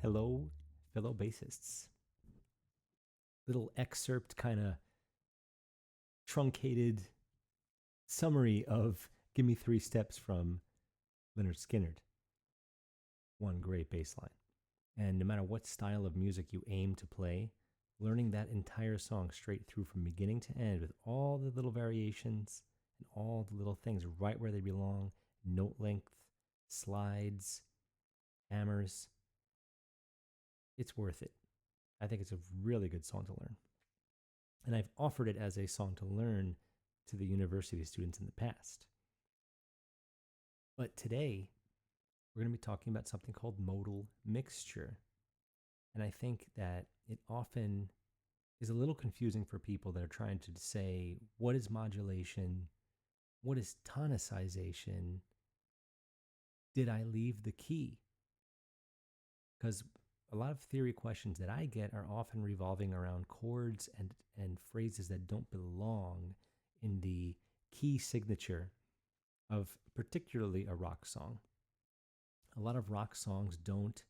Hello, fellow bassists. Little excerpt, kind of truncated summary of Give Me Three Steps from Leonard Skinner. One great bass line. And no matter what style of music you aim to play, learning that entire song straight through from beginning to end with all the little variations and all the little things right where they belong, note length, slides, hammers, it's worth it. I think it's a really good song to learn. And I've offered it as a song to learn to the university students in the past. But today, we're going to be talking about something called modal mixture. And I think that it often is a little confusing for people that are trying to say, what is modulation? What is tonicization? Did I leave the key? Because a lot of theory questions that I get are often revolving around chords and phrases that don't belong in the key signature of particularly a rock song. A lot of rock songs don't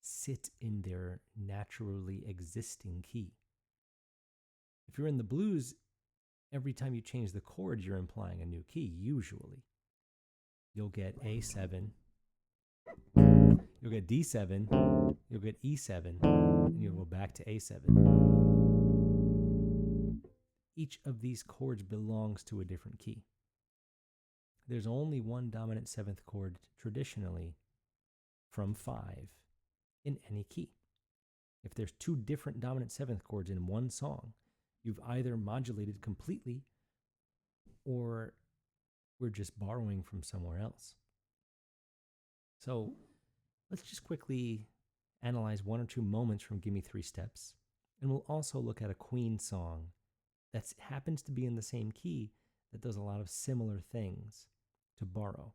sit in their naturally existing key. If you're in the blues, every time you change the chord, you're implying a new key, usually. You'll get A7, you'll get D7, you'll get E7, and you'll go back to A7. Each of these chords belongs to a different key. There's only one dominant seventh chord traditionally from 5 in any key. If there's two different dominant seventh chords in one song, you've either modulated completely or we're just borrowing from somewhere else. So let's just quickly analyze one or two moments from Give Me Three Steps, and we'll also look at a Queen song that happens to be in the same key that does a lot of similar things to borrow.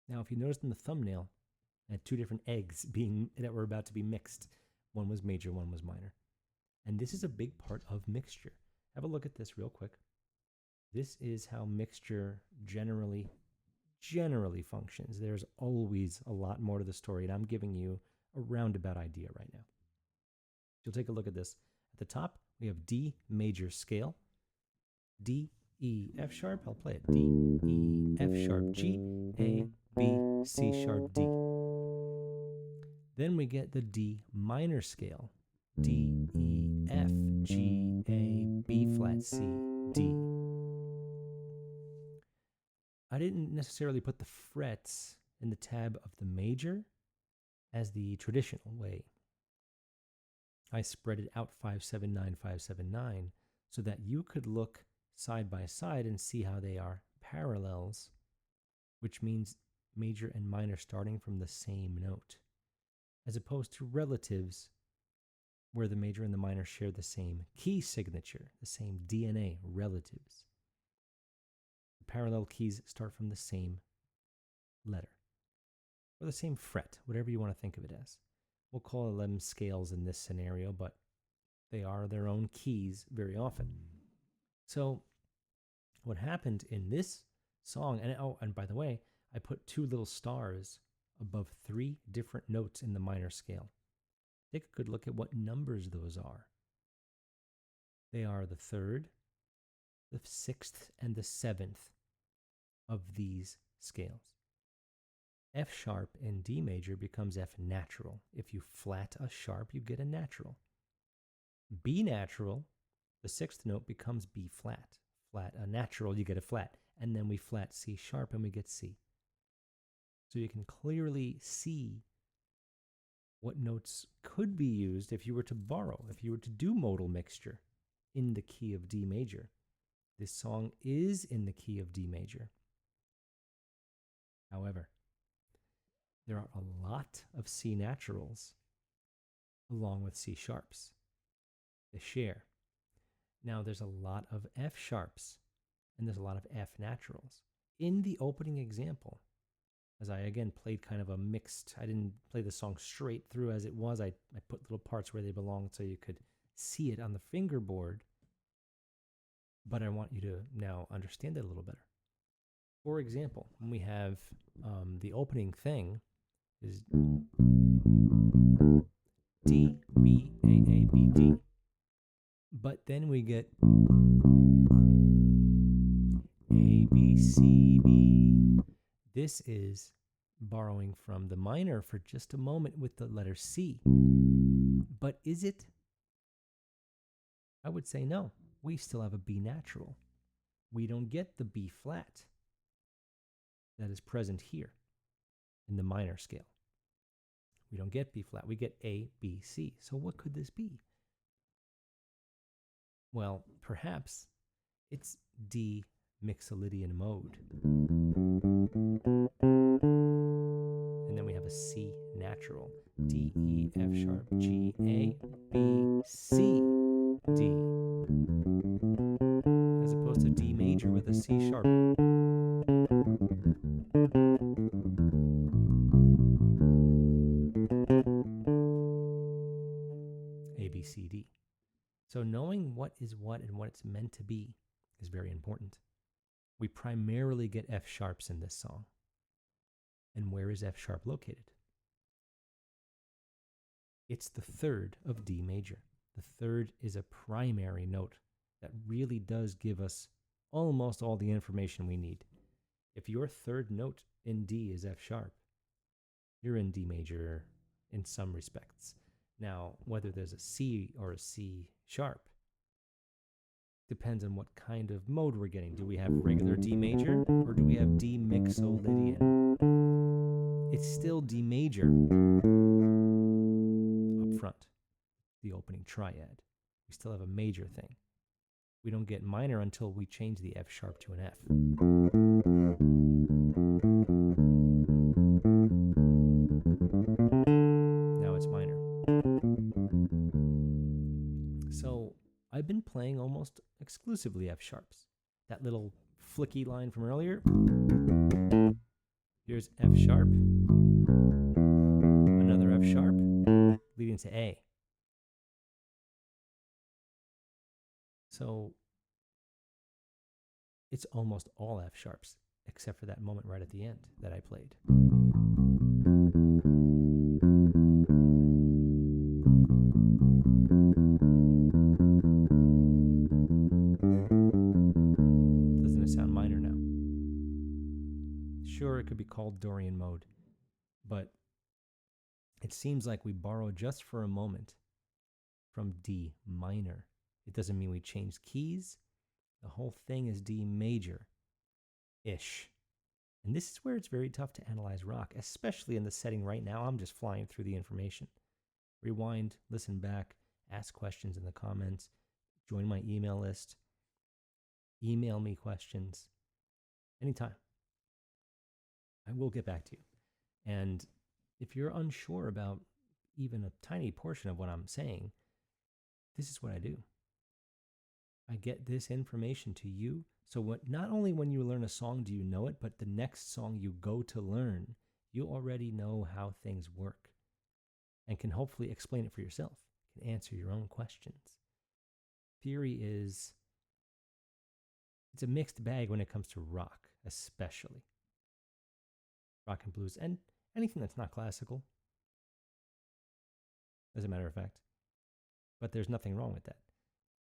Now, if you noticed in the thumbnail, I had two different eggs that were about to be mixed. One was major, one was minor. And this is a big part of mixture. Have a look at this real quick. This is how mixture generally functions. There's always a lot more to the story, and I'm giving you a roundabout idea right now. You'll take a look at this. At the top, we have D major scale, D, E, F sharp. I'll play it. D, E, F sharp, G, A, B, C sharp, D. Then we get the D minor scale, D, E, F, G, A, B flat, C, D. I didn't necessarily put the frets in the tab of the major as the traditional way. I spread it out 579, 579 so that you could look side by side and see how they are parallels, which means major and minor starting from the same note, as opposed to relatives where the major and the minor share the same key signature, the same DNA, relatives. The parallel keys start from the same letter or the same fret, whatever you want to think of it as. We'll call them scales in this scenario, but they are their own keys very often. So what happened in this song, and by the way, I put two little stars above three different notes in the minor scale. Take a good look at what numbers those are. They are the 3rd, the 6th, and the 7th of these scales. F sharp in D major becomes F natural. If you flat a sharp, you get a natural. B natural, the 6th note, becomes B flat. Flat a natural, you get a flat. And then we flat C sharp and we get C. So you can clearly see what notes could be used if you were to borrow, if you were to do modal mixture in the key of D major. This song is in the key of D major. However, there are a lot of C naturals along with C sharps. They share. Now there's a lot of F sharps and there's a lot of F naturals. In the opening example, as I again played kind of a mixed, I didn't play the song straight through as it was. I put little parts where they belonged so you could see it on the fingerboard. But I want you to now understand it a little better. For example, when we have the opening thing, is D, B, A, A, B, D. But then we get A, B, C, B. This is borrowing from the minor for just a moment with the letter C. But is it? I would say no. We still have a B natural. We don't get the B flat that is present here in the minor scale. We don't get B flat. We get A, B, C. So what could this be? Well, perhaps it's D Mixolydian mode. And then we have a C natural. D, E, F sharp, G, A, B, C, D. As opposed to D major with a C sharp. A, B, C, D. So knowing what is what and what it's meant to be is very important. We primarily get F sharps in this song. And where is F sharp located? It's the third of D major. The third is a primary note that really does give us almost all the information we need. If your third note in D is F sharp, you're in D major in some respects. Now, whether there's a C or a C sharp depends on what kind of mode we're getting. Do we have regular D major or do we have D Mixolydian? It's still D major up front, the opening triad. We still have a major thing. We don't get minor until we change the F sharp to an F. Now it's minor. So I've been playing almost exclusively F sharps. That little flicky line from earlier. Here's F sharp, another F sharp, leading to A. So it's almost all F sharps, except for that moment right at the end that I played. Doesn't it sound minor now? Sure, it could be called Dorian mode, but it seems like we borrow just for a moment from D minor. It doesn't mean we changed keys. The whole thing is D major-ish. And this is where it's very tough to analyze rock, especially in the setting right now. I'm just flying through the information. Rewind, listen back, ask questions in the comments, join my email list, email me questions anytime. I will get back to you. And if you're unsure about even a tiny portion of what I'm saying, this is what I do. I get this information to you. So not only when you learn a song do you know it, but the next song you go to learn, you already know how things work and can hopefully explain it for yourself, can answer your own questions. Theory it's a mixed bag when it comes to rock, especially. Rock and blues, and anything that's not classical, as a matter of fact. But there's nothing wrong with that.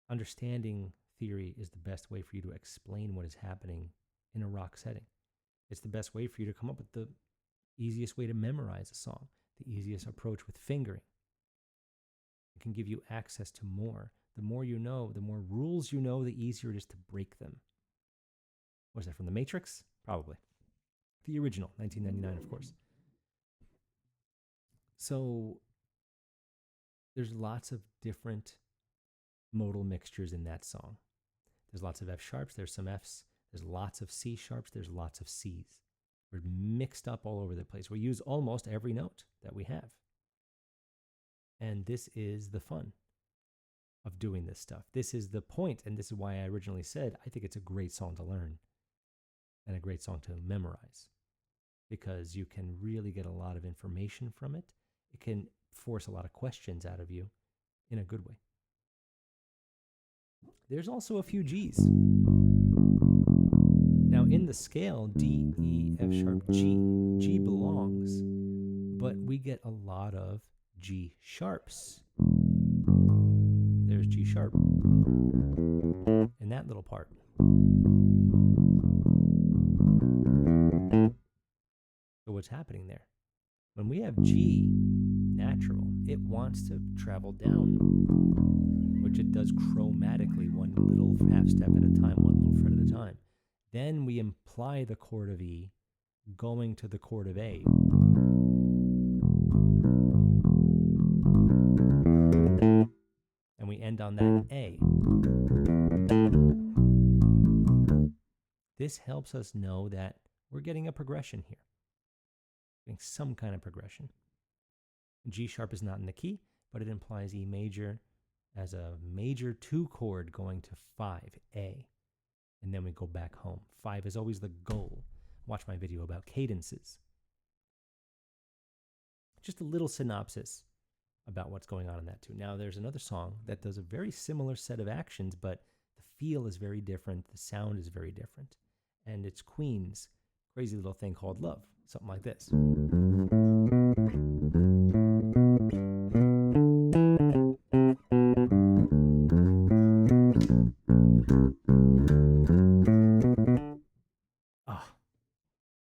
Understanding theory is the best way for you to explain what is happening in a rock setting. It's the best way for you to come up with the easiest way to memorize a song, the easiest approach with fingering. It can give you access to more. The more you know, the more rules you know, the easier it is to break them. Was that from The Matrix? Probably. The original, 1999, of course. So there's lots of different modal mixtures in that song. There's lots of F sharps, there's some Fs, there's lots of C sharps, there's lots of Cs. We're mixed up all over the place. We use almost every note that we have. And this is the fun of doing this stuff. This is the point, and this is why I originally said I think it's a great song to learn and a great song to memorize, because you can really get a lot of information from it. It can force a lot of questions out of you in a good way. There's also a few Gs. Now in the scale, D, E, F sharp, G belongs, but we get a lot of G sharps. There's G sharp in that little part. So what's happening there? When we have G natural, it wants to travel down, which it does chromatically, one little half step at a time, one little fret at a time. Then we imply the chord of E going to the chord of A. And we end on that A. This helps us know that we're getting a progression here. Getting some kind of progression. G sharp is not in the key, but it implies E major as a major 2 chord going to 5, A. And then we go back home. 5 is always the goal. Watch my video about cadences. Just a little synopsis about what's going on in that too. Now there's another song that does a very similar set of actions, but the feel is very different, the sound is very different. And it's Queen's crazy little thing called Love, something like this.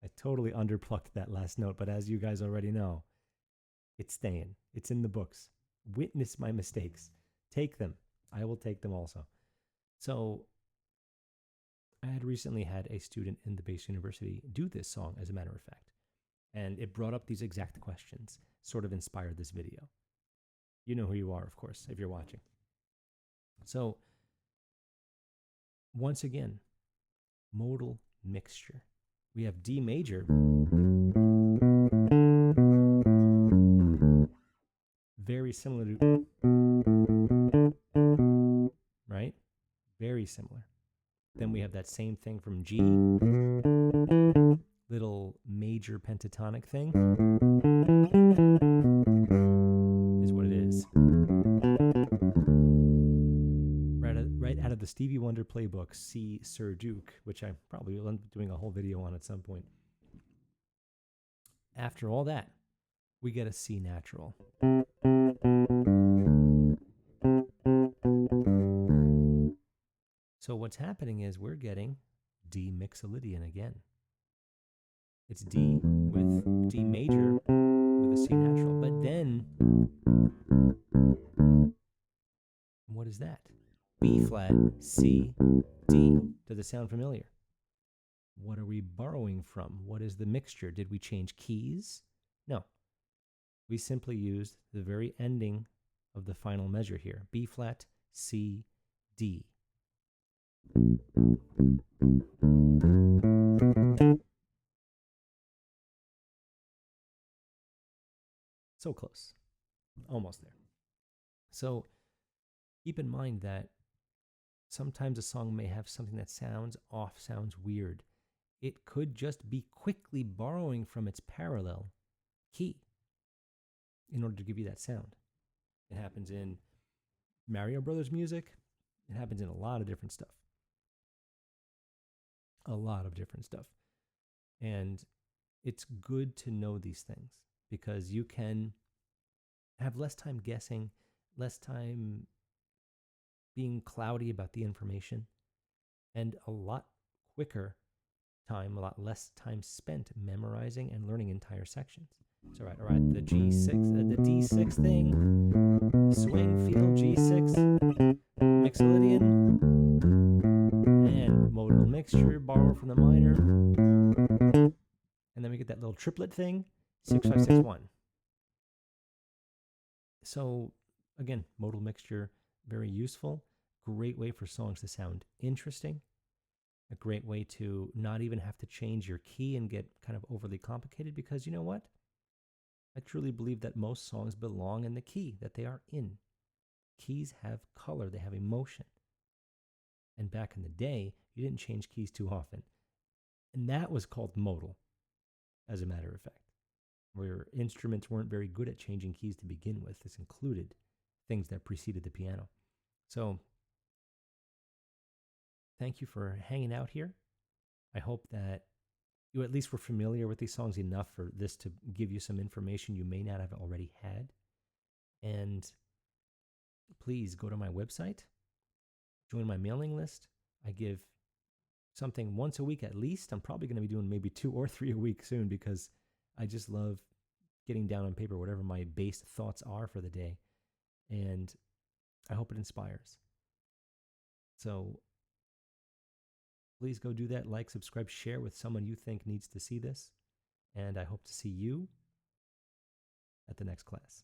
I totally underplucked that last note, but as you guys already know, it's staying. It's in the books. Witness my mistakes. Take them. I will take them also. So I had recently had a student in the Bass University do this song, as a matter of fact. And it brought up these exact questions, sort of inspired this video. You know who you are, of course, if you're watching. So, once again, modal mixture. We have D major, very similar to, right? Very similar. Then we have that same thing from G, little major pentatonic thing, is what it is. Right out of the Stevie Wonder playbook, C Sir Duke, which I probably will end up doing a whole video on at some point. After all that, we get a C natural. So what's happening is we're getting D mixolydian again. It's D with D major with a C natural. But then, what is that? B flat, C, D. Does it sound familiar? What are we borrowing from? What is the mixture? Did we change keys? No. We simply used the very ending of the final measure here. B flat, C, D. So close. Almost there. So keep in mind that sometimes a song may have something that sounds off, sounds weird. It could just be quickly borrowing from its parallel key in order to give you that sound. It happens in Mario Brothers music. It happens in a lot of different stuff. A lot of different stuff. And it's good to know these things because you can have less time guessing, less time being cloudy about the information, and a lot quicker time, a lot less time spent memorizing and learning entire sections. So, all right, the G6, the D6 thing, swing, feel, G6, mixolydian, and modal mixture, borrow from the minor, and then we get that little triplet thing, 6, 5, 6, 1. So, again, modal mixture, very useful, great way for songs to sound interesting, a great way to not even have to change your key and get kind of overly complicated because you know what? I truly believe that most songs belong in the key that they are in. Keys have color, they have emotion. And back in the day, you didn't change keys too often. And that was called modal, as a matter of fact, where instruments weren't very good at changing keys to begin with. This included things that preceded the piano. So, thank you for hanging out here. I hope that you at least were familiar with these songs enough for this to give you some information you may not have already had. And please go to my website, join my mailing list. I give something once a week at least. I'm probably going to be doing maybe 2 or 3 a week soon because I just love getting down on paper whatever my base thoughts are for the day. And I hope it inspires. So please go do that. Like, subscribe, share with someone you think needs to see this. And I hope to see you at the next class.